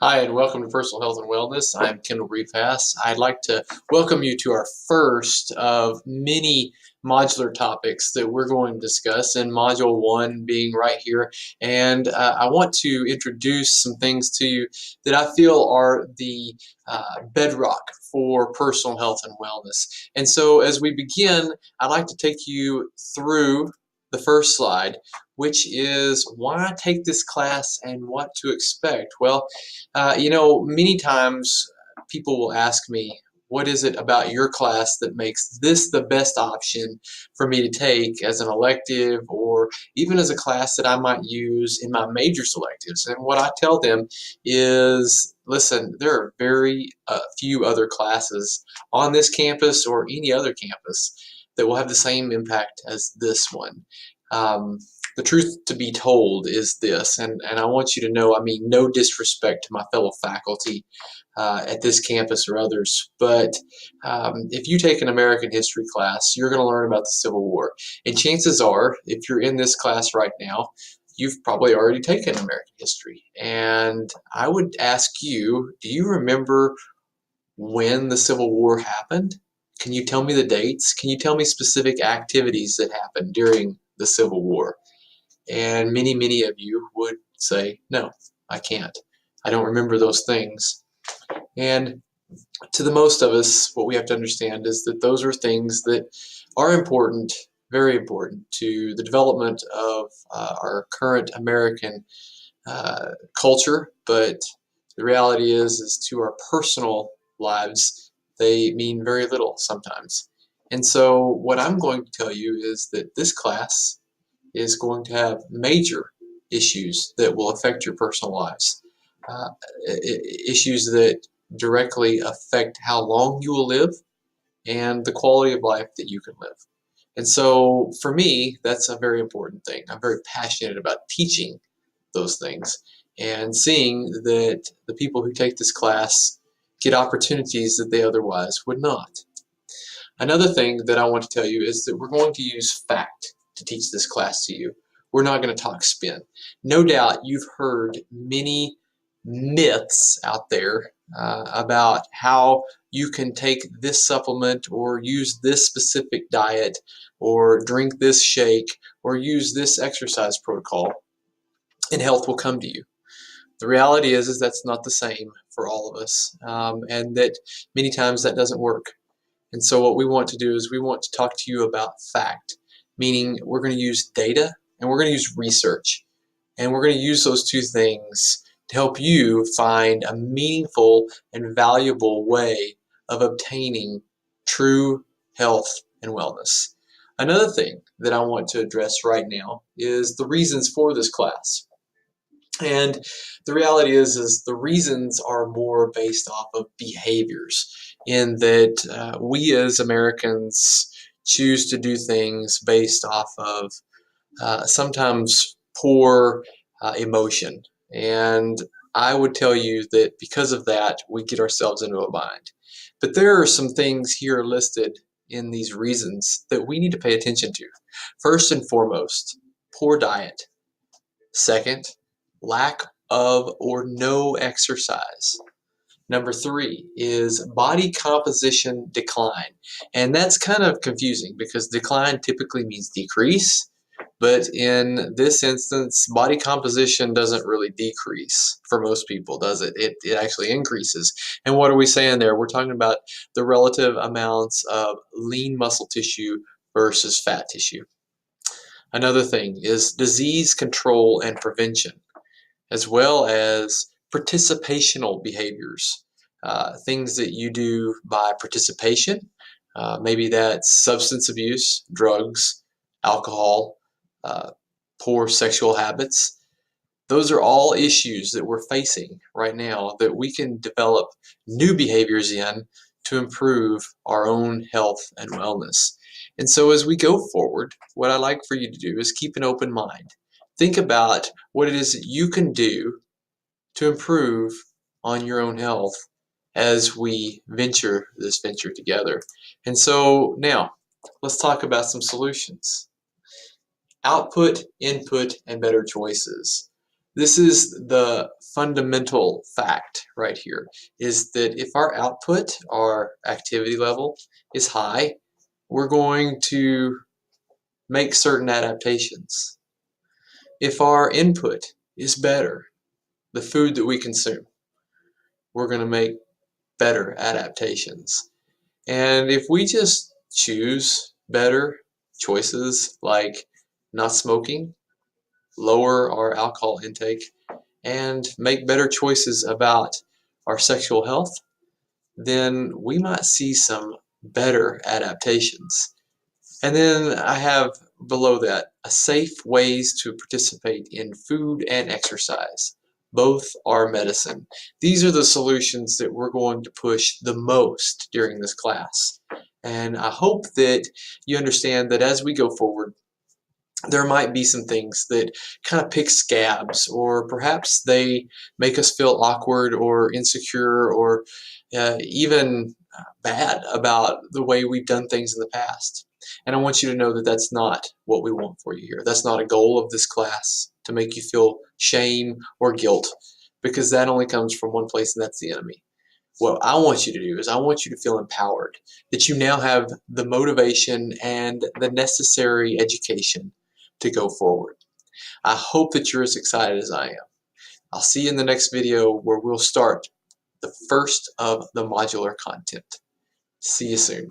Hi, and welcome to Personal Health and Wellness. I'm Kendall Repass. I'd like to welcome you to our first of many modular topics that we're going to discuss, and Module 1 being right here. And I want to introduce some things to you that I feel are the bedrock for personal health and wellness. And so as we begin, I'd like to take you through the first slide, which is why take this class and what to expect. Well, many times people will ask me, what is it about your class that makes this the best option for me to take as an elective or even as a class that I might use in my major selectives? And what I tell them is, listen, there are very few other classes on this campus or any other campus that will have the same impact as this one. The truth to be told is this, and I want you to know, I mean, no disrespect to my fellow faculty at this campus or others, but if you take an American history class, you're going to learn about the Civil War. And chances are, if you're in this class right now, you've probably already taken American history. And I would ask you, do you remember when the Civil War happened? Can you tell me the dates? Can you tell me specific activities that happened during the Civil War? And many of you would say, no, I can't. I don't remember those things. And to the most of us, what we have to understand is that those are things that are important, very important to the development of our current American culture. But the reality is to our personal lives, they mean very little sometimes. And so what I'm going to tell you is that this class is going to have major issues that will affect your personal lives, uh, issues that directly affect how long you will live and the quality of life that you can live. And so for me, that's a very important thing. I'm very passionate about teaching those things and seeing that the people who take this class get opportunities that they otherwise would not. Another thing that I want to tell you is that we're going to use fact to teach this class to you. We're not going to talk spin. No doubt you've heard many myths out there about how you can take this supplement or use this specific diet or drink this shake or use this exercise protocol and health will come to you. The reality is that's not the same for all of us, and that many times that doesn't work. And so what we want to do is we want to talk to you about fact, meaning we're going to use data and we're going to use research. And we're going to use those two things to help you find a meaningful and valuable way of obtaining true health and wellness. Another thing that I want to address right now is the reasons for this class. And the reality is the reasons are more based off of behaviors, in that we as Americans choose to do things based off of sometimes poor emotion. And I would tell you that because of that, we get ourselves into a bind. But there are some things here listed in these reasons that we need to pay attention to. First and foremost, poor diet. Second, lack of or no exercise. Number 3 is body composition decline. And that's kind of confusing because decline typically means decrease, but in this instance, body composition doesn't really decrease for most people, does it? It actually increases. And what are we saying there? We're talking about the relative amounts of lean muscle tissue versus fat tissue. Another thing is disease control and prevention, as well as participational behaviors, things that you do by participation. Maybe that's substance abuse, drugs, alcohol, uh, poor sexual habits. Those are all issues that we're facing right now that we can develop new behaviors in to improve our own health and wellness. And so as we go forward, what I like for you to do is keep an open mind. Think about what it is that you can do to improve on your own health as we venture this venture together. And so now let's talk about some solutions. Output, input, and better choices. This is the fundamental fact right here, is that if our output, our activity level, is high, we're going to make certain adaptations. If our input is better, the food that we consume, we're going to make better adaptations. And if we just choose better choices like not smoking, lower our alcohol intake, and make better choices about our sexual health, then we might see some better adaptations. And then I have below that safe ways to participate in food and exercise. Both are medicine. These are the solutions that we're going to push the most during this class. And I hope that you understand that as we go forward, there might be some things that kind of pick scabs, or perhaps they make us feel awkward or insecure or even bad about the way we've done things in the past. And I want you to know that that's not what we want for you here. That's not a goal of this class, to make you feel shame or guilt, because that only comes from one place, and that's the enemy. What I want you to do is I want you to feel empowered, that you now have the motivation and the necessary education to go forward. I hope that you're as excited as I am. I'll see you in the next video, where we'll start the first of the modular content. See you soon.